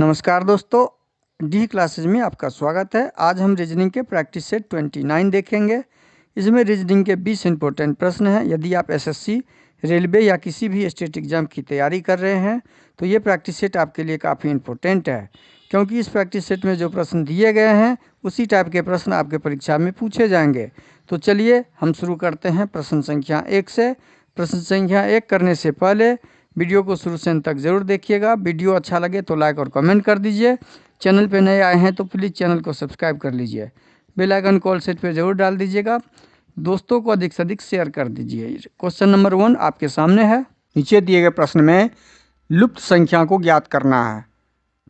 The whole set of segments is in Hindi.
नमस्कार दोस्तों, डी क्लासेज में आपका स्वागत है। आज हम रीजनिंग के प्रैक्टिस सेट 29 देखेंगे। इसमें रीजनिंग के 20 इंपॉर्टेंट प्रश्न हैं। यदि आप एसएससी, रेलवे या किसी भी स्टेट एग्जाम की तैयारी कर रहे हैं तो ये प्रैक्टिस सेट आपके लिए काफ़ी इंपॉर्टेंट है, क्योंकि इस प्रैक्टिस सेट में जो प्रश्न दिए गए हैं उसी टाइप के प्रश्न आपके परीक्षा में पूछे जाएंगे। तो चलिए हम शुरू करते हैं प्रश्न संख्या 1 से। प्रश्न संख्या 1 करने से पहले वीडियो को शुरू से अंत तक ज़रूर देखिएगा। वीडियो अच्छा लगे तो लाइक और कमेंट कर दीजिए। चैनल पे नए आए हैं तो प्लीज़ चैनल को सब्सक्राइब कर लीजिए। बेल आइकन कॉल सेट पे ज़रूर डाल दीजिएगा। दोस्तों को अधिक से अधिक शेयर कर दीजिए। क्वेश्चन नंबर 1 आपके सामने है। नीचे दिए गए प्रश्न में लुप्त संख्या को ज्ञात करना है।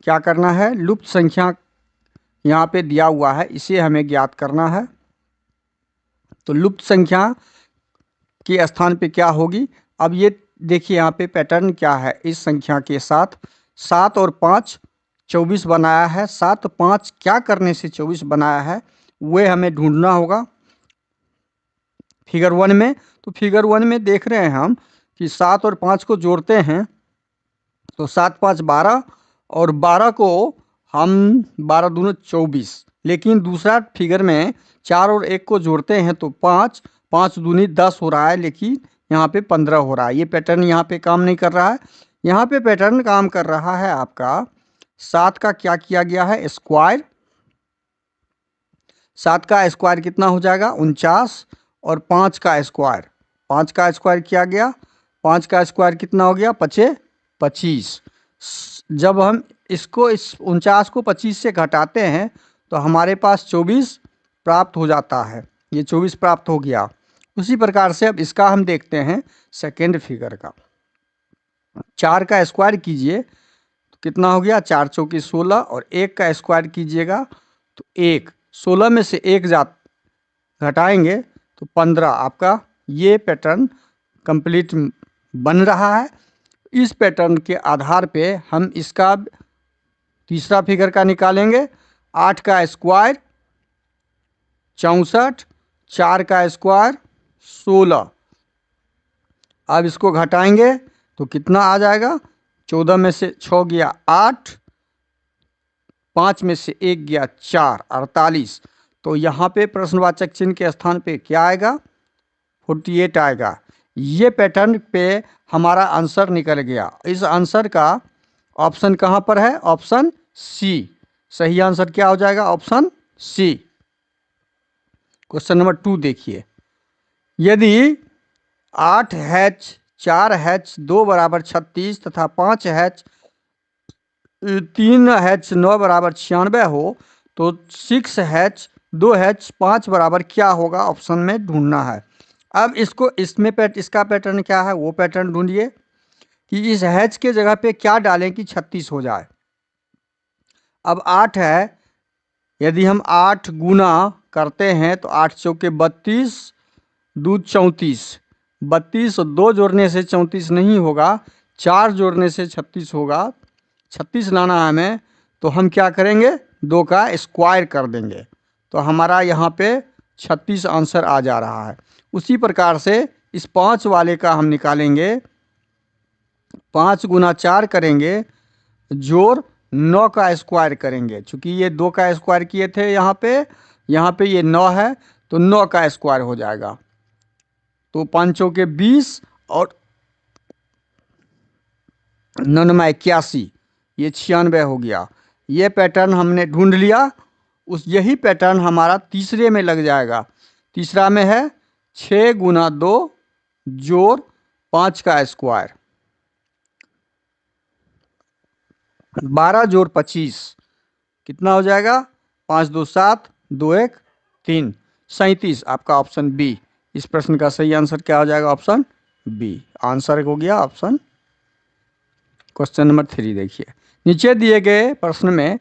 क्या करना है? लुप्त संख्या यहाँ पे दिया हुआ है, इसे हमें ज्ञात करना है। तो लुप्त संख्या के स्थान पे क्या होगी? अब ये देखिए यहाँ पे पैटर्न क्या है। इस संख्या के साथ 7 और 5 24 बनाया है। 7 5 क्या करने से 24 बनाया है वे हमें ढूंढना होगा फिगर 1 में। तो फिगर 1 में देख रहे हैं हम कि 7 और 5 को जोड़ते हैं तो 7 5 12 और 12 को हम 12 दूनी 24। लेकिन दूसरा फिगर में 4 और 1 को जोड़ते हैं तो 5 5 दूनी 10 हो रहा है, लेकिन यहाँ पे 15 हो रहा है। ये पैटर्न यहाँ पे काम नहीं कर रहा है। यहाँ पे पैटर्न काम कर रहा है आपका 7 का क्या किया गया है? स्क्वायर। 7 का स्क्वायर कितना हो जाएगा? 49। और 5 का स्क्वायर, 5 का स्क्वायर किया गया। 5 का स्क्वायर कितना हो गया? 5 25। जब हम इसको इस 49 को 25 से घटाते हैं तो हमारे पास 24 प्राप्त हो जाता है। ये 24 प्राप्त हो गया। उसी प्रकार से अब इसका हम देखते हैं सेकेंड फिगर का। 4 का स्क्वायर कीजिए तो कितना हो गया? 4 चौकी 16। और 1 का स्क्वायर कीजिएगा तो 1, 16 में से 1 घटाएंगे तो 15। आपका ये पैटर्न कंप्लीट बन रहा है। इस पैटर्न के आधार पे हम इसका तीसरा फिगर का निकालेंगे। 8 का स्क्वायर 64, 4 का स्क्वायर 16। अब इसको घटाएंगे तो कितना आ जाएगा? 14 में से 6 गया 8, 5 में से 1 गया 4, 48। तो यहाँ पे प्रश्नवाचक चिन्ह के स्थान पे क्या आएगा? 48 आएगा। ये पैटर्न पे हमारा आंसर निकल गया। इस आंसर का ऑप्शन कहाँ पर है? Option C. सही आंसर क्या हो जाएगा? ऑप्शन सी। क्वेश्चन नंबर 2 देखिए। यदि 8 हैच 4 हैच 2 बराबर 36 तथा 5 हैच 3 हैच 9 बराबर 96 हो तो 6 हैच 2 हैच 5 बराबर क्या होगा? ऑप्शन में ढूंढना है। अब इसको इसका पैटर्न क्या है वो पैटर्न ढूंढिए कि इस हैच के जगह पे क्या डालें कि 36 हो जाए। अब 8 है, यदि हम 8 गुना करते हैं तो 8 चौके 32, 2 34। 32 और 2 जोड़ने से 34 नहीं होगा, 4 जोड़ने से 36 होगा। 36 लाना है हमें तो हम क्या करेंगे? 2 का स्क्वायर कर देंगे तो हमारा यहाँ पे 36 आंसर आ जा रहा है। उसी प्रकार से इस 5 वाले का हम निकालेंगे। 5 गुना 4 करेंगे जोड़ 9 का स्क्वायर करेंगे। चूँकि ये 2 का स्क्वायर किए थे यहाँ पे ये 9 है तो 9 का स्क्वायर हो जाएगा। तो 5 चौके 20 और 9 में 81, ये 96 हो गया। ये पैटर्न हमने ढूंढ लिया। यही पैटर्न हमारा तीसरे में लग जाएगा। तीसरा में है 6 गुना 2 जोड़ 5 का स्क्वायर, 12 जोड़ 25 कितना हो जाएगा? 5 2 7, 2 1 3, 37। आपका ऑप्शन बी। इस प्रश्न का सही आंसर क्या हो जाएगा? Option B. आंसर हो गया ऑप्शन। क्वेश्चन नंबर 3 देखिए। नीचे दिए गए प्रश्न में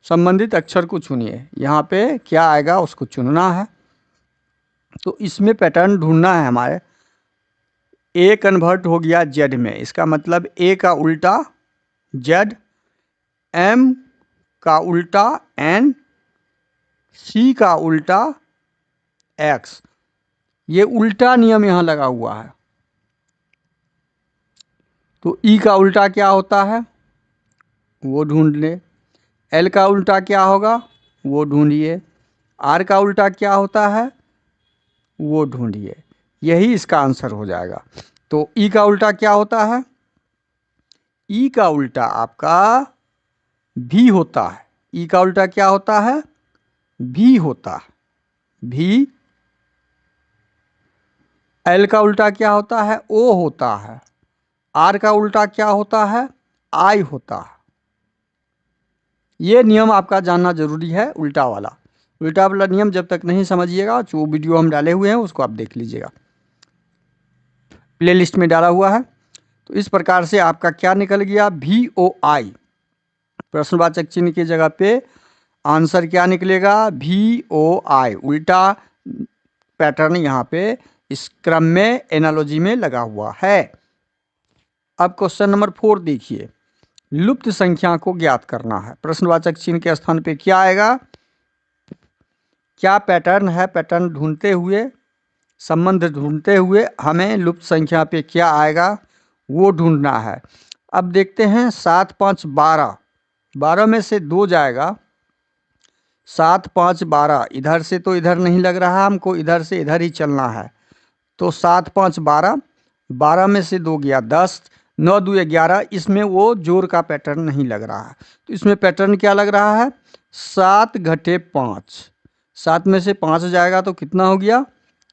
संबंधित अक्षर को चुनिए। यहाँ पे क्या आएगा उसको चुनना है। तो इसमें पैटर्न ढूंढना है हमारे। ए कन्वर्ट हो गया जेड में, इसका मतलब ए का उल्टा जेड, एम का उल्टा एन, सी का उल्टा एक्स। ये उल्टा नियम यहाँ लगा हुआ है। तो ई का उल्टा क्या होता है? वो ढूंढ ले। एल का उल्टा क्या होगा वो ढूंढिए। आर का उल्टा क्या होता है वो ढूंढिए। यही इसका आंसर हो जाएगा। तो ई का उल्टा क्या होता है? ई का उल्टा आपका भी होता है। ई का उल्टा क्या होता है? भी होता है। भी। एल का उल्टा क्या होता है? ओ होता है। आर का उल्टा क्या होता है? आई होता है। ये नियम आपका जानना जरूरी है, उल्टा वाला। उल्टा वाला नियम जब तक नहीं समझिएगा, जो वीडियो हम डाले हुए हैं उसको आप देख लीजिएगा, प्लेलिस्ट में डाला हुआ है। तो इस प्रकार से आपका क्या निकल गया? VOI। प्रश्नवाचक चिन्ह की जगह पे आंसर क्या निकलेगा? VOI। उल्टा पैटर्न यहाँ पे इस क्रम में एनालॉजी में लगा हुआ है। अब क्वेश्चन नंबर 4 देखिए। लुप्त संख्या को ज्ञात करना है। प्रश्नवाचक चिन्ह के स्थान पे क्या आएगा? क्या पैटर्न है? पैटर्न ढूंढते हुए, संबंध ढूंढते हुए हमें लुप्त संख्या पे क्या आएगा वो ढूंढना है। अब देखते हैं 7 5 12, 12 में से 2 जाएगा। 7 5 12, इधर से तो इधर नहीं लग रहा, हमको इधर से इधर ही चलना है। तो 7 5 12, 12 में से 2 गया 10, 9 2 11, इसमें वो जोड़ का पैटर्न नहीं लग रहा है। तो इसमें पैटर्न क्या लग रहा है? 7 घटे 5, 7 में से 5 जाएगा तो कितना हो गया?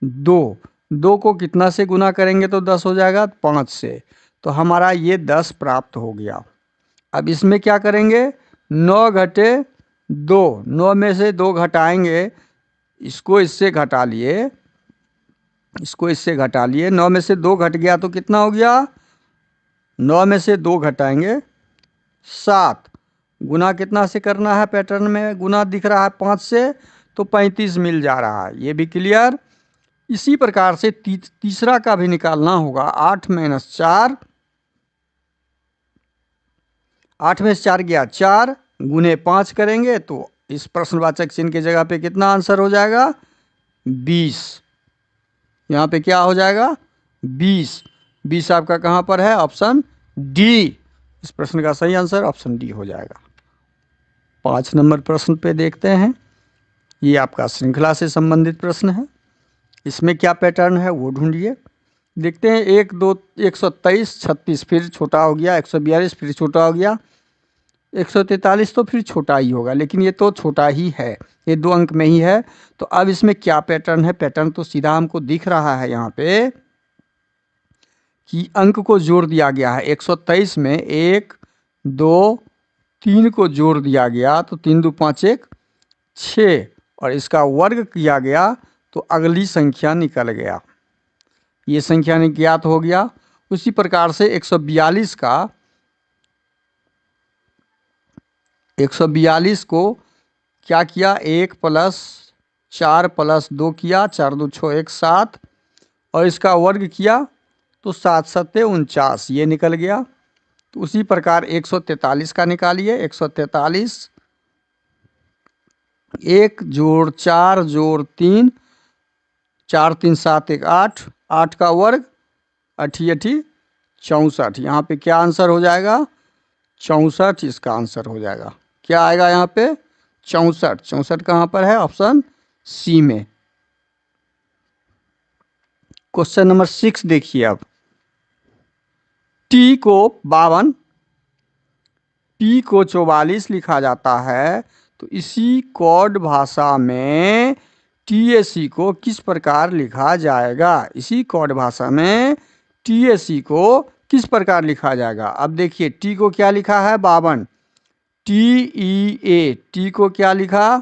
2। 2 को कितना से गुना करेंगे तो 10 हो जाएगा? 5 से। तो हमारा ये 10 प्राप्त हो गया। अब इसमें क्या करेंगे? 9 घटे 2, 9 में से 2 घटाएंगे, इसको इससे घटा लिए, इसको इससे घटा लिए। 9 में से 2 घट गया तो कितना हो गया? 9 में से 2 घटाएंगे 7। गुना कितना से करना है? पैटर्न में गुना दिख रहा है 5 से, तो 35 मिल जा रहा है। ये भी क्लियर। इसी प्रकार से तीसरा का भी निकालना होगा। 8 - 4, 8 में से 4 गया 4, गुने 5 करेंगे तो इस प्रश्नवाचक चिन्ह की जगह पे कितना आंसर हो जाएगा? 20। यहाँ पे क्या हो जाएगा? 20। 20 आपका कहाँ पर है? Option D. इस प्रश्न का सही आंसर ऑप्शन डी हो जाएगा। 5 नंबर प्रश्न पे देखते हैं। ये आपका श्रृंखला से संबंधित प्रश्न है। इसमें क्या पैटर्न है वो ढूंढिए। देखते हैं 1 2 123, 36 फिर छोटा हो गया, 142 फिर छोटा हो गया, 143 तो फिर छोटा ही होगा, लेकिन ये तो छोटा ही है, ये 2 अंक में ही है। तो अब इसमें क्या पैटर्न है? पैटर्न तो सीधा हमको दिख रहा है यहाँ पे कि अंक को जोड़ दिया गया है। 123 में 1 2 3 को जोड़ दिया गया तो 3 2 5 1 6, और इसका वर्ग किया गया तो अगली संख्या निकल गया। ये संख्या ज्ञात हो गया। उसी प्रकार से 142 का, 142 को क्या किया? 1 + 4 + 2 किया, 4 2 6 1 7, और इसका वर्ग किया तो 7 7 49, ये निकल गया। तो उसी प्रकार 143 का निकालिए। 143, 1 + 4 + 3, 4 3 7 1 8, 8 का वर्ग 8 8 64। यहाँ पे क्या आंसर हो जाएगा? 64 इसका आंसर हो जाएगा। क्या आएगा यहाँ पे? 64। 64 कहाँ पर है? ऑप्शन सी में। क्वेश्चन नंबर 6 देखिए। अब टी को 52, टी को 44 लिखा जाता है, तो इसी कोड भाषा में TSC को किस प्रकार लिखा जाएगा? इसी कोड भाषा में TSC को किस प्रकार लिखा जाएगा? अब देखिए टी को क्या लिखा है? 52। TEA, टी को क्या लिखा?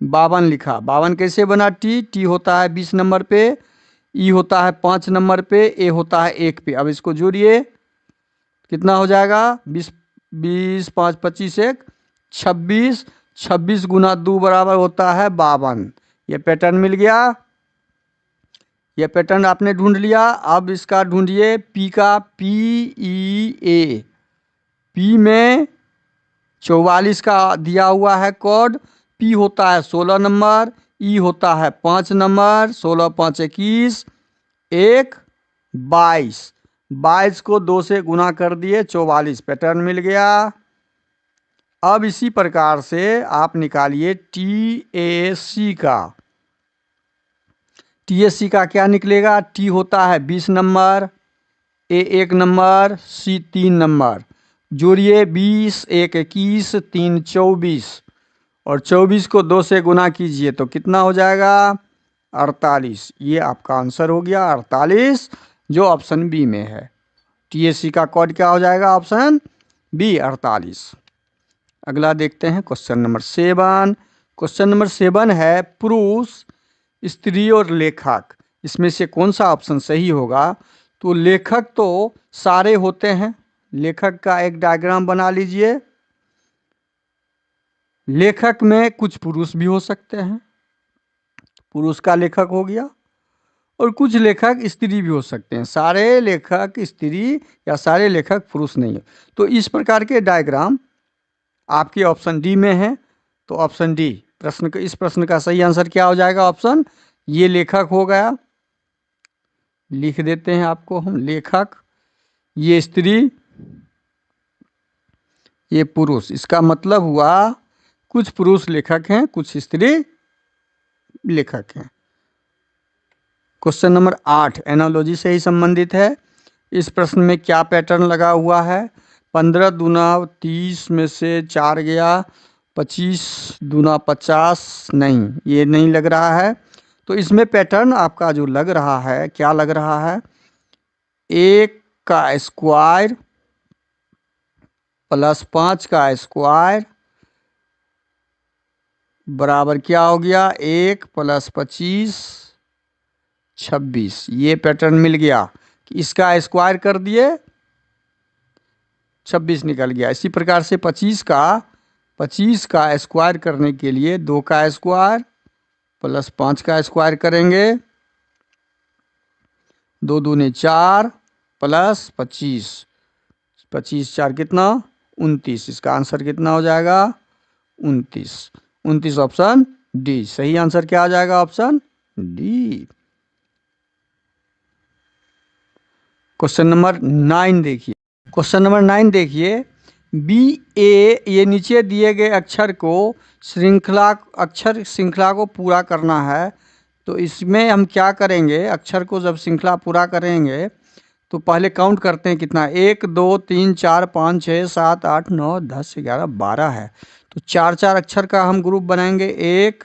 52 लिखा। 52 कैसे बना? टी होता है 20 नंबर पे, ई होता है 5 नंबर पे, ए होता है 1 पे। अब इसको जोड़िए, कितना हो जाएगा? 20 20 5 25 1 26, 26 गुना 2 बराबर होता है 52। ये पैटर्न मिल गया। ये पैटर्न आपने ढूंढ लिया। अब इसका ढूंढिए पी का। PEA, पी में 44 का दिया हुआ है कोड। पी होता है 16 नंबर, ई होता है 5 नंबर, 16 5 21, 1 22, 22 को 2 से गुना कर दिए 44, पैटर्न मिल गया। अब इसी प्रकार से आप निकालिए TAC का। TAC का क्या निकलेगा? T होता है 20 number, A 1 number, C 3 number. जोड़िए 20, 1 21, 3 24 और 24 को 2 से गुना कीजिए तो कितना हो जाएगा? 48। ये आपका आंसर हो गया 48, जो ऑप्शन बी में है। TAC का कोड क्या हो जाएगा? Option B 48। अगला देखते हैं क्वेश्चन नंबर 7। क्वेश्चन नंबर 7 है पुरुष, स्त्री और लेखक, इसमें से कौन सा ऑप्शन सही होगा? तो लेखक तो सारे होते हैं। लेखक का एक डायग्राम बना लीजिए। लेखक में कुछ पुरुष भी हो सकते हैं, पुरुष का लेखक हो गया, और कुछ लेखक स्त्री भी हो सकते हैं। सारे लेखक स्त्री या सारे लेखक पुरुष नहीं है। तो इस प्रकार के डायग्राम आपके ऑप्शन डी में है। तो ऑप्शन डी इस प्रश्न का सही आंसर क्या हो जाएगा? ऑप्शन ये लेखक हो गया। लिख देते हैं आपको हम, लेखक, ये स्त्री, ये पुरुष। इसका मतलब हुआ कुछ पुरुष लेखक हैं, कुछ स्त्री लेखक हैं। क्वेश्चन नंबर 8 एनालॉजी से ही संबंधित है। इस प्रश्न में क्या पैटर्न लगा हुआ है? 15 दूना 30 में से 4 गया, 25 दूना 50 नहीं, ये नहीं लग रहा है। तो इसमें पैटर्न आपका जो लग रहा है, क्या लग रहा है? 1 का स्क्वायर प्लस 5 का स्क्वायर बराबर क्या हो गया? 1 प्लस 25 26। ये पैटर्न मिल गया कि इसका स्क्वायर कर दिए 26 निकल गया। इसी प्रकार से 25 का स्क्वायर करने के लिए 2 का स्क्वायर प्लस 5 का स्क्वायर करेंगे, 2 दूने 4 प्लस 25, 25 4 कितना? 29। इसका आंसर कितना हो जाएगा? 29। 29 ऑप्शन डी सही आंसर क्या आ जाएगा? Option D. क्वेश्चन नंबर 9 देखिए। क्वेश्चन नंबर 9 देखिए। बी ए, ये नीचे दिए गए अक्षर श्रृंखला को पूरा करना है। तो इसमें हम क्या करेंगे? अक्षर को जब श्रृंखला पूरा करेंगे तो पहले काउंट करते हैं कितना? 1 2 3 4 5 6 7 8 9 10 11 12 है। तो 4 4 अक्षर का हम ग्रुप बनाएंगे। 1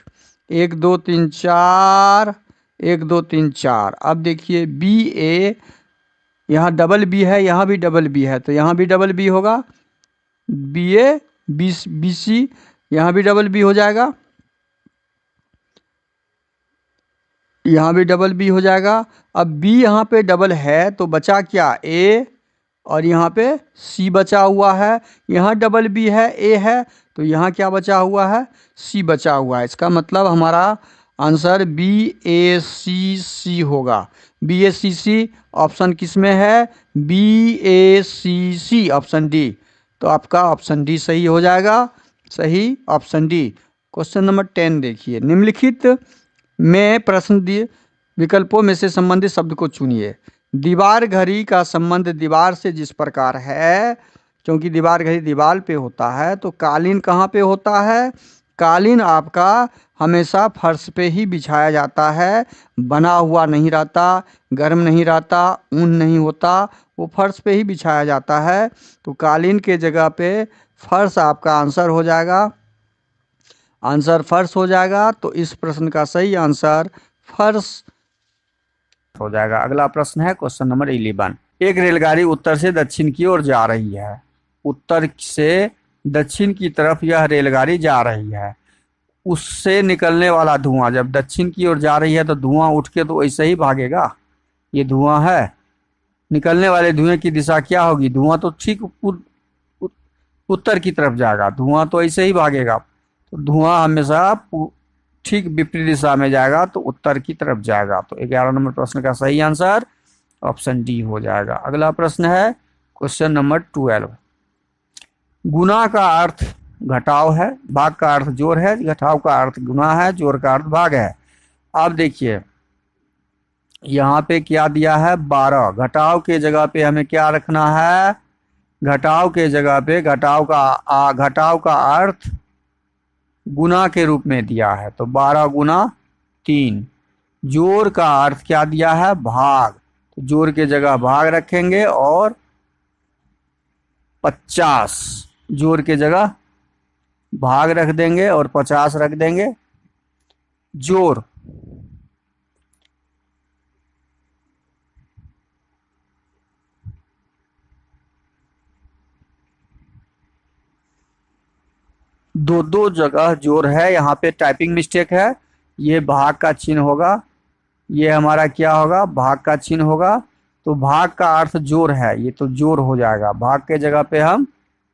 1 2 3 4, 1 2 3 4। अब देखिए बी ए, यहाँ डबल बी है, यहाँ भी डबल बी है, तो यहाँ भी डबल बी होगा। बी ए बी सी, यहाँ भी डबल बी हो जाएगा, यहाँ भी डबल बी हो जाएगा। अब बी यहाँ पे डबल है तो बचा क्या? ए, और यहाँ पे सी बचा हुआ है। यहाँ डबल बी है, ए है, तो यहाँ क्या बचा हुआ है? सी बचा हुआ है। इसका मतलब हमारा आंसर बी ए सी सी होगा। बी ए सी सी ऑप्शन किस में है? बी ए सी सी ऑप्शन डी। तो आपका ऑप्शन डी सही हो जाएगा। सही ऑप्शन डी। क्वेश्चन नंबर 10 देखिए। निम्नलिखित में प्रश्न दिए विकल्पों में से संबंधित शब्द को चुनिए। दीवार घड़ी का संबंध दीवार से जिस प्रकार है, क्योंकि दीवार घड़ी दीवार पे होता है, तो कालीन कहाँ पे होता है? कालीन आपका हमेशा फर्श पे ही बिछाया जाता है, बना हुआ नहीं रहता, गर्म नहीं रहता, ऊन नहीं होता, वो फर्श पे ही बिछाया जाता है। तो कालीन के जगह पे फर्श आपका आंसर हो जाएगा। आंसर फर्श हो जाएगा। तो इस प्रश्न का सही आंसर फर्श हो जाएगा। अगला प्रश्न है क्वेश्चन नंबर 11। एक रेलगाड़ी उत्तर से दक्षिण की ओर जा रही है। उत्तर से दक्षिण की तरफ यह रेलगाड़ी जा रही है। उससे निकलने वाला धुआं, जब दक्षिण की ओर जा रही है तो धुआं उठ के तो ऐसे ही भागेगा। ये धुआं है, निकलने वाले धुएं की दिशा क्या होगी? धुआं तो ठीक उत्तर की तरफ जाएगा, धुआं तो ऐसे ही भागेगा। तो धुआं हमेशा ठीक विपरीत दिशा में जाएगा, तो उत्तर की तरफ जाएगा। तो 11 नंबर प्रश्न का सही आंसर ऑप्शन डी हो जाएगा। अगला प्रश्न है क्वेश्चन नंबर 12। गुना का अर्थ घटाव है, भाग का अर्थ जोड़ है, घटाव का अर्थ गुना है, जोड़ का अर्थ भाग है। अब देखिए यहाँ पे क्या दिया है? 12। घटाव के जगह पे हमें क्या रखना है? घटाव के जगह पे घटाव का अर्थ गुना के रूप में दिया है, तो 12 गुना 3। जोड़ का अर्थ क्या दिया है? भाग, तो जोड़ के जगह भाग रखेंगे और 50 जोड़ के जगह भाग रख देंगे और 50 रख देंगे। जोड़ दो जगह जोड़ है, यहाँ पे टाइपिंग मिस्टेक है, ये भाग का चिन्ह होगा, ये हमारा क्या होगा? भाग का चिन्ह होगा। तो भाग का अर्थ जोड़ है, ये तो जोड़ हो जाएगा। भाग के जगह पे हम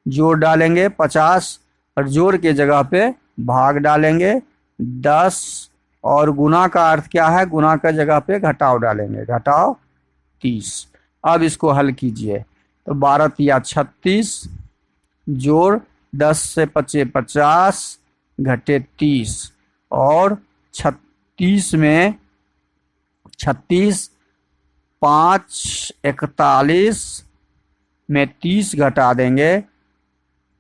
जोड़ डालेंगे 50 और जोड़ के जगह पे भाग डालेंगे 10 और गुना का अर्थ क्या है? गुना का जगह पे घटाव डालेंगे, घटाव 30। अब इसको हल कीजिए, तो 12 तिया 36 जोड़ 10 से 25 50 घटे 30 और 36 में 36 5 41 में 30 घटा देंगे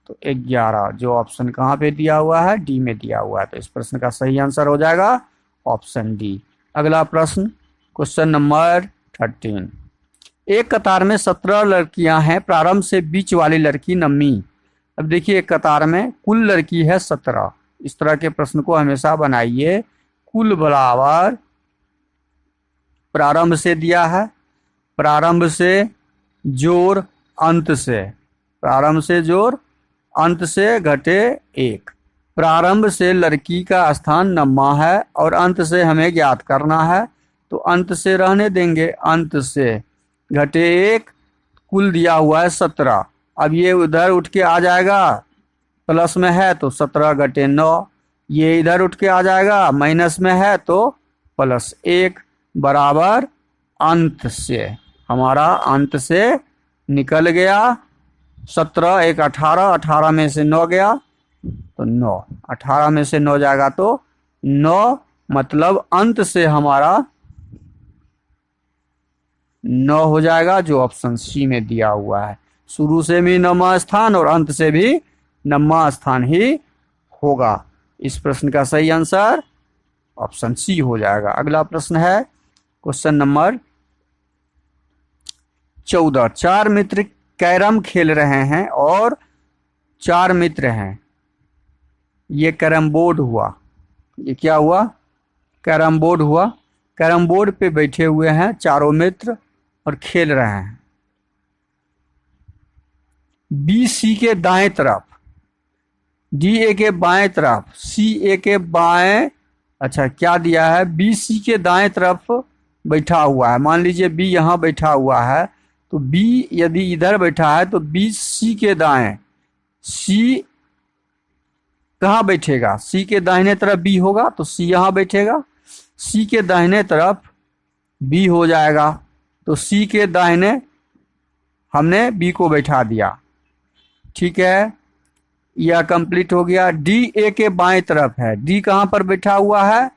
तो 11। जो ऑप्शन कहाँ पे दिया हुआ है? डी में दिया हुआ है। तो इस प्रश्न का सही आंसर हो जाएगा ऑप्शन डी। अगला प्रश्न, क्वेश्चन नंबर 13। एक कतार में 17 लड़कियां हैं, प्रारंभ से बीच वाली लड़की नवमी। अब देखिए, एक कतार में कुल लड़की है 17। इस तरह के प्रश्न को हमेशा बनाइए। कुल बराबर प्रारंभ से दिया है, प्रारंभ से जोड़ अंत से, प्रारंभ से जोड़ अंत से घटे 1। प्रारंभ से लड़की का स्थान नम्मा है और अंत से हमें ज्ञात करना है, तो अंत से रहने देंगे, अंत से घटे 1। कुल दिया हुआ है 17। अब ये उधर उठ के आ जाएगा, प्लस में है तो 17 घटे 9, ये इधर उठ के आ जाएगा, माइनस में है तो प्लस 1 बराबर अंत से। हमारा अंत से निकल गया 17, 1 18, 18 में से 9 गया तो 9, 18 में से 9 जाएगा तो 9, मतलब अंत से हमारा 9 हो जाएगा, जो ऑप्शन सी में दिया हुआ है। शुरू से भी नौवां स्थान और अंत से भी नौवां स्थान ही होगा। इस प्रश्न का सही आंसर ऑप्शन सी हो जाएगा। अगला प्रश्न है क्वेश्चन नंबर 14। 4 मित्र कैरम खेल रहे हैं और 4 मित्र हैं। ये कैरम बोर्ड हुआ, ये क्या हुआ? कैरम बोर्ड हुआ। कैरम बोर्ड पे बैठे हुए हैं चारों मित्र और खेल रहे हैं। बी सी के दाएं तरफ, डी ए के बाएं तरफ, सी ए के बाएं, अच्छा क्या दिया है? बी सी के दाएं तरफ बैठा हुआ है। मान लीजिए बी यहाँ बैठा हुआ है, तो बी यदि इधर बैठा है तो बी सी के दाएं, सी कहाँ बैठेगा? सी के दाहिने तरफ बी होगा तो सी यहाँ बैठेगा। सी के दाहिने तरफ बी हो जाएगा, तो सी के दाहिने हमने बी को बैठा दिया, ठीक है, यह कंप्लीट हो गया। डी ए के बाएं तरफ है, डी कहाँ पर बैठा हुआ है?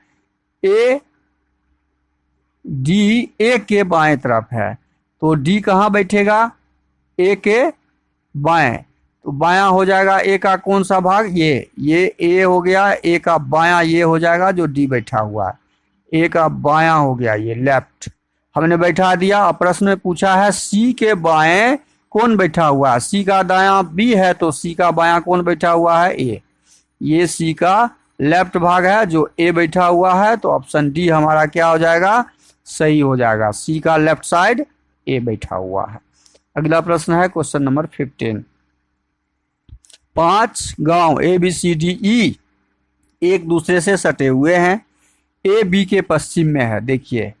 ए, डी ए के बाएं तरफ है, तो डी कहाँ बैठेगा? ए के बाएं, तो बायां हो जाएगा ए का कौन सा भाग? ये ए हो गया, ए का बायां ये हो जाएगा जो डी बैठा हुआ है, ए का बायां हो गया ये लेफ्ट, हमने बैठा दिया। प्रश्न में पूछा है सी के बाएं कौन बैठा हुआ है? सी का दायां बी है तो सी का बायां कौन बैठा हुआ है? ए। ये सी का लेफ्ट भाग है जो ए बैठा हुआ है, तो ऑप्शन डी हमारा क्या हो जाएगा? सही हो जाएगा। सी का लेफ्ट साइड ए बैठा हुआ है। अगला प्रश्न है क्वेश्चन नंबर 15। 5 गांव A B C D E एक दूसरे से सटे हुए हैं, ए बी के पश्चिम में है। देखिए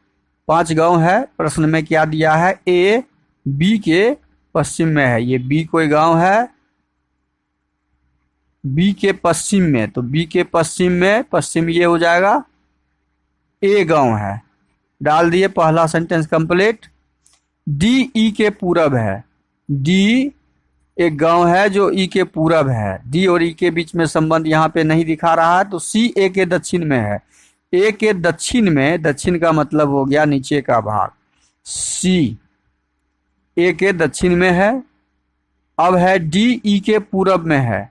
5 गांव है, प्रश्न में क्या दिया है? ए बी के पश्चिम में है। ये बी कोई गांव है, बी के पश्चिम में, तो बी के पश्चिम में, पश्चिम ये हो जाएगा, ए गांव है। डाल दिए, पहला सेंटेंस कंप्लीट। डी ई के पूरब है, डी एक गांव है जो ई के पूरब है। डी और ई के बीच में संबंध यहाँ पे नहीं दिखा रहा है, तो सी ए के दक्षिण में है। ए के दक्षिण में, दक्षिण का मतलब हो गया नीचे का भाग, सी ए के दक्षिण में है, अब है डी ई के पूरब में है,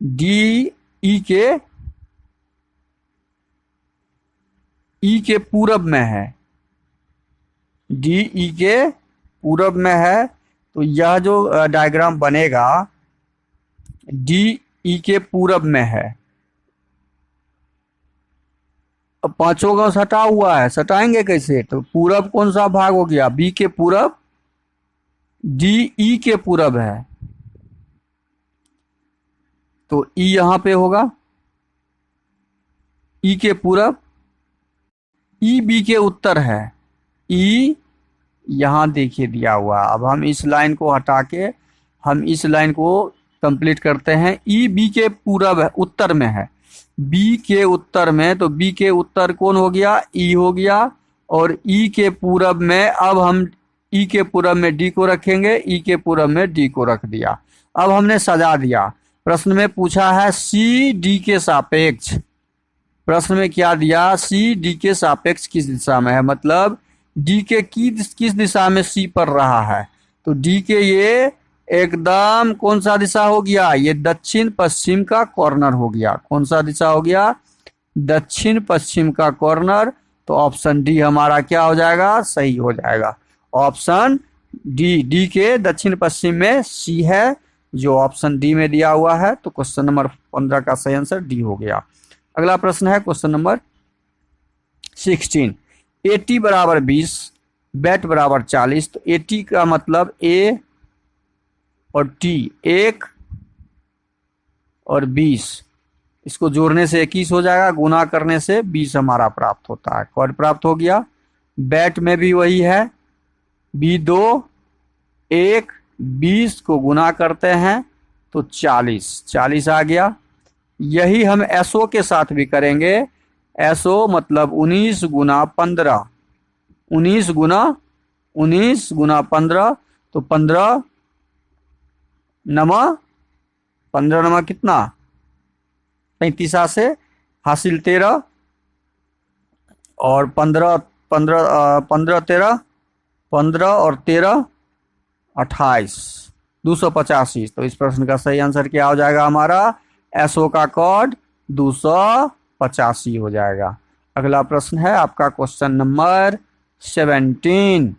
डी ई के पूरब में है, डी ई के पूरब में है। तो यह जो डायग्राम बनेगा डी ई के पूरब में है। अब पांचों का सटा हुआ है, सटाएंगे कैसे? तो पूरब कौन सा भाग हो गया? बी के पूरब, डी ई के पूरब है तो ई यहां पे होगा, ई के पूरब, ई बी के उत्तर है, ई यहां देखिए दिया हुआ। अब हम इस लाइन को हटा के हम इस लाइन को कंप्लीट करते हैं। ई बी के पूरब है, उत्तर में है, बी के उत्तर में, तो बी के उत्तर कौन हो गया? ई हो गया। और ई के पूरब में अब हम ई के पूरब में डी को रखेंगे, ई के पूरब में डी को रख दिया। अब हमने सजा दिया। प्रश्न में पूछा है सी डी के सापेक्ष, प्रश्न में क्या दिया? सी डी के सापेक्ष किस दिशा में है, मतलब डी के किस दिशा में सी पड़ रहा है। तो डी के ये एकदम कौन सा दिशा हो गया? ये दक्षिण पश्चिम का कॉर्नर हो गया। कौन सा दिशा हो गया? दक्षिण पश्चिम का कॉर्नर। तो ऑप्शन डी हमारा क्या हो जाएगा? सही हो जाएगा। ऑप्शन डी, डी के दक्षिण पश्चिम में सी है जो ऑप्शन डी में दिया हुआ है। तो क्वेश्चन नंबर 15 का सही आंसर डी हो गया। अगला प्रश्न है क्वेश्चन नंबर 16। 80 बराबर 20, बैट बराबर 40। तो 80 का मतलब ए और टी, 1 और 20, इसको जोड़ने से 21 हो जाएगा, गुना करने से 20 हमारा प्राप्त होता है। कौन प्राप्त हो गया? बैट में भी वही है, B2 1 20 को गुना करते हैं तो 40 आ गया। यही हम एसओ के साथ भी करेंगे। एसओ मतलब 19 गुना 15, 19 गुना 15, तो 15 नमा कितना? 35 से हासिल 13 और 15 और 13 28, 285। तो इस प्रश्न का सही आंसर क्या हो जाएगा? हमारा एसओ का कोड 285 हो जाएगा। अगला प्रश्न है आपका क्वेश्चन नंबर 17।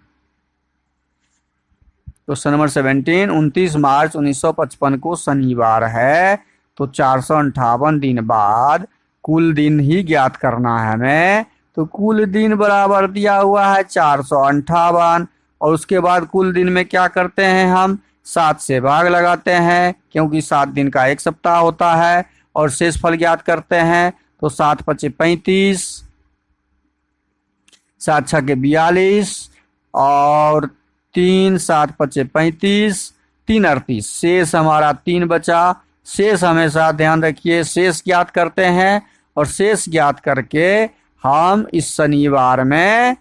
क्वेश्चन नंबर 17, 29 मार्च 1955 को शनिवार है, तो 458 दिन बाद कुल दिन ही ज्ञात करना है हमें। तो कुल दिन बराबर दिया हुआ है 458, और उसके बाद कुल दिन में क्या करते हैं? हम 7 से भाग लगाते हैं, क्योंकि 7 दिन का एक सप्ताह होता है, और शेष फल ज्ञात करते हैं। तो 7 पचे 35, 7 छके 42, और 3 7 पचे 35, 3 38, शेष हमारा 3 बचा। शेष हमेशा ध्यान रखिए, शेष ज्ञात करते हैं, और शेष ज्ञात करके हम इस शनिवार में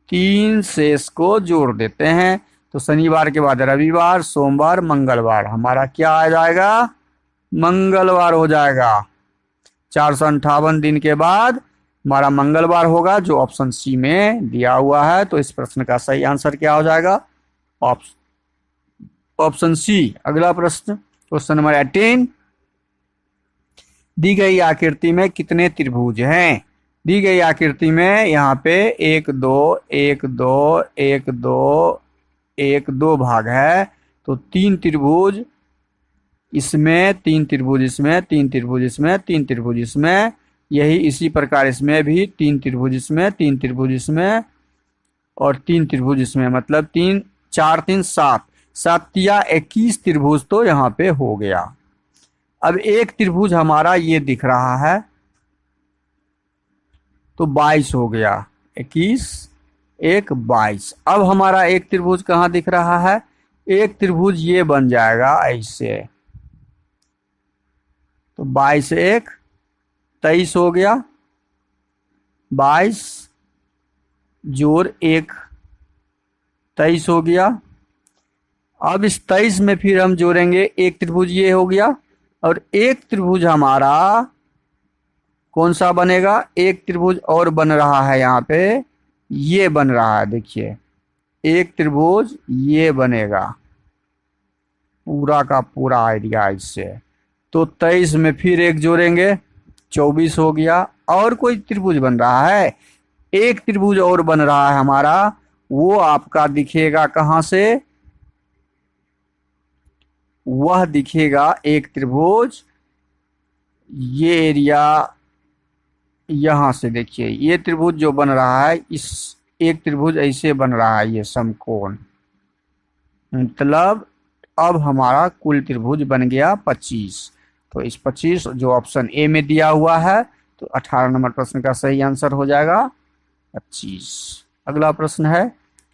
3 शेष को जोड़ देते हैं। तो शनिवार के बाद रविवार, सोमवार, मंगलवार, हमारा क्या आ जाएगा? मंगलवार हो जाएगा। 458 दिन के बाद हमारा मंगलवार होगा, जो ऑप्शन सी में दिया हुआ है। तो इस प्रश्न का सही आंसर क्या हो जाएगा? Option C. अगला प्रश्न क्वेश्चन नंबर 18। दी गई आकृति में कितने त्रिभुज हैं? दी गई आकृति में यहाँ पे 1 2 1 2 1 2 1 2 भाग है। तो 3 त्रिभुज इसमें, 3 त्रिभुज इसमें, 3 त्रिभुज इसमें, 3 त्रिभुज इसमें, यही इसी प्रकार इसमें भी 3 त्रिभुज इसमें, 3 त्रिभुज इसमें, और 3 त्रिभुज इसमें, मतलब 3 4 3 7, 7 या 21 त्रिभुज तो यहाँ पे हो गया। अब एक त्रिभुज हमारा ये दिख रहा है, तो 22 हो गया, 21 1 22। अब हमारा एक त्रिभुज कहाँ दिख रहा है? एक त्रिभुज ये बन जाएगा ऐसे, तो 22 1 23 हो गया, 22 जोड़ 1 23 हो गया। अब इस 23 में फिर हम जोड़ेंगे एक त्रिभुज ये हो गया, और एक त्रिभुज हमारा कौन सा बनेगा? एक त्रिभुज और बन रहा है यहाँ पे, ये बन रहा है, देखिए एक त्रिभुज ये बनेगा, पूरा का पूरा एरिया इससे। तो 23 में फिर एक जोड़ेंगे, 24 हो गया। और कोई त्रिभुज बन रहा है, एक त्रिभुज और बन रहा है हमारा, वो आपका दिखेगा कहां से, वह दिखेगा एक त्रिभुज, ये एरिया यहां से देखिए, ये त्रिभुज जो बन रहा है, इस एक त्रिभुज ऐसे बन रहा है, ये समकोण। मतलब अब हमारा कुल त्रिभुज बन गया 25। तो इस 25 जो ऑप्शन ए में दिया हुआ है, तो 18 नंबर प्रश्न का सही आंसर हो जाएगा 25। अगला प्रश्न है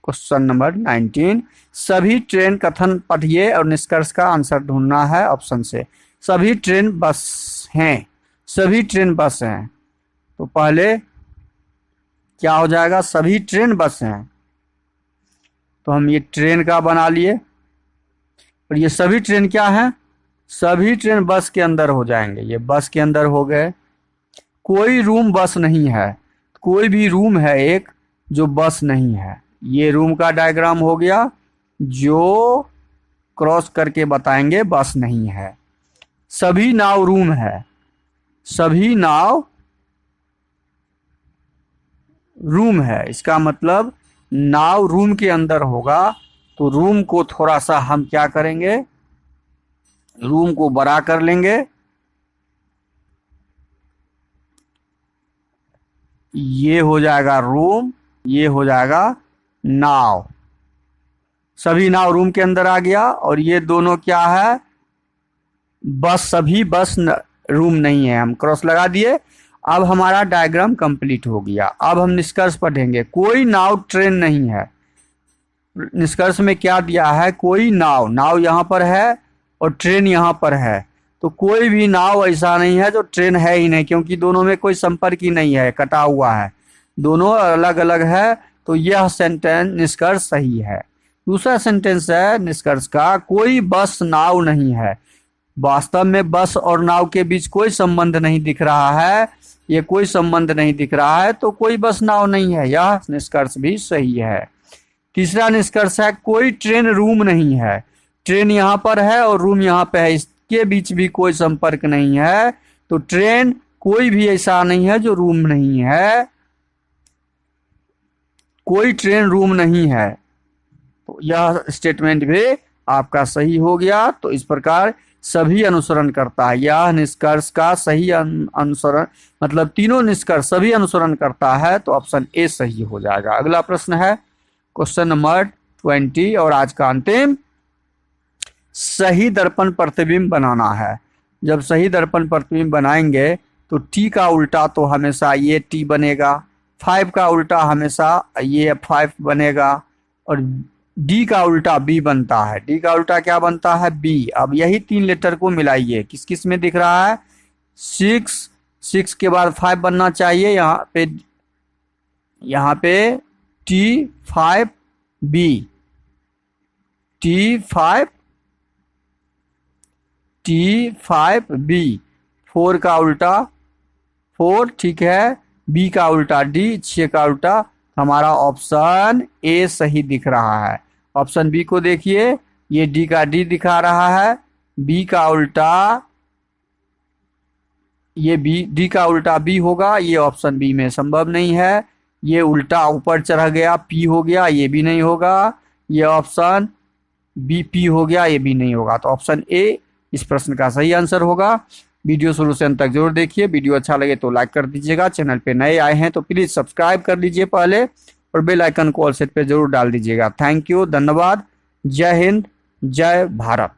क्वेश्चन नंबर 19। सभी ट्रेन कथन पढ़िए और निष्कर्ष का आंसर ढूंढना है ऑप्शन से। सभी ट्रेन बस हैं, सभी ट्रेन बस हैं, तो पहले क्या हो जाएगा, सभी ट्रेन बस हैं। तो हम ये ट्रेन का बना लिए, और ये सभी ट्रेन क्या है, सभी ट्रेन बस के अंदर हो जाएंगे, ये बस के अंदर हो गए। कोई रूम बस नहीं है, कोई भी रूम है एक जो बस नहीं है, ये रूम का डायग्राम हो गया, जो क्रॉस करके बताएंगे बस नहीं है। सभी नाव रूम है, सभी नाव रूम है, इसका मतलब नाव रूम के अंदर होगा। तो रूम को थोड़ा सा हम क्या करेंगे, रूम को बड़ा कर लेंगे, ये हो जाएगा रूम, ये हो जाएगा नाव। सभी नाव रूम के अंदर आ गया, और ये दोनों क्या है, बस, सभी बस रूम नहीं है, हम क्रॉस लगा दिए। अब हमारा डायग्राम कंप्लीट हो गया। अब हम निष्कर्ष पढ़ेंगे। कोई नाव ट्रेन नहीं है, निष्कर्ष में क्या दिया है, कोई नाव, नाव यहाँ पर है और ट्रेन यहाँ पर है, तो कोई भी नाव ऐसा नहीं है जो ट्रेन है ही नहीं, क्योंकि दोनों में कोई संपर्क ही नहीं है, कटा हुआ है, दोनों अलग अलग है। तो यह सेंटेंस निष्कर्ष सही है। दूसरा सेंटेंस है निष्कर्ष का, कोई बस नाव नहीं है। वास्तव में बस और नाव के बीच कोई संबंध नहीं दिख रहा है, ये कोई संबंध नहीं दिख रहा है, तो कोई बस नाव नहीं है, यह निष्कर्ष भी सही है। तीसरा निष्कर्ष है, कोई ट्रेन रूम नहीं है। ट्रेन यहाँ पर है और रूम यहाँ पे है, इसके बीच भी कोई संपर्क नहीं है, तो ट्रेन कोई भी ऐसा नहीं है जो रूम नहीं है, कोई ट्रेन रूम नहीं है। तो यह स्टेटमेंट भी आपका सही हो गया। तो इस प्रकार सभी अनुसरण करता है, यह निष्कर्ष का सही अनुसरण, मतलब तीनों निष्कर्ष सभी अनुसरण करता है, तो ऑप्शन ए सही हो जाएगा। अगला प्रश्न है क्वेश्चन नंबर 20 और आज का अंतिम। सही दर्पण प्रतिबिंब बनाना है। जब सही दर्पण प्रतिबिंब बनाएंगे तो टी का उल्टा तो हमेशा ये टी बनेगा, 5 का उल्टा हमेशा ये 5 बनेगा, और डी का उल्टा बी बनता है। डी का उल्टा क्या बनता है, बी। अब यही 3 लेटर को मिलाइए, किस किस में दिख रहा है, 6 के बाद 5 बनना चाहिए, यहाँ पे T5 B, T5 B, 4 का उल्टा 4, ठीक है, बी का उल्टा डी, 6 का उल्टा, हमारा ऑप्शन ए सही दिख रहा है। ऑप्शन बी को देखिए, ये डी का डी दिखा रहा है, बी का उल्टा ये बी, डी का उल्टा बी होगा, ये ऑप्शन बी में संभव नहीं है। ये उल्टा ऊपर चढ़ गया, पी हो गया, ये भी नहीं होगा। ये ऑप्शन बी पी हो गया, ये भी नहीं होगा। तो ऑप्शन ए इस प्रश्न का सही आंसर होगा। वीडियो शुरू से अंत तक जरूर देखिए। वीडियो अच्छा लगे तो लाइक कर दीजिएगा। चैनल पे नए आए हैं तो प्लीज सब्सक्राइब कर लीजिए पहले, और बेल आइकन को ऑल सेट पे जरूर डाल दीजिएगा। थैंक यू, धन्यवाद, जय हिंद, जय भारत।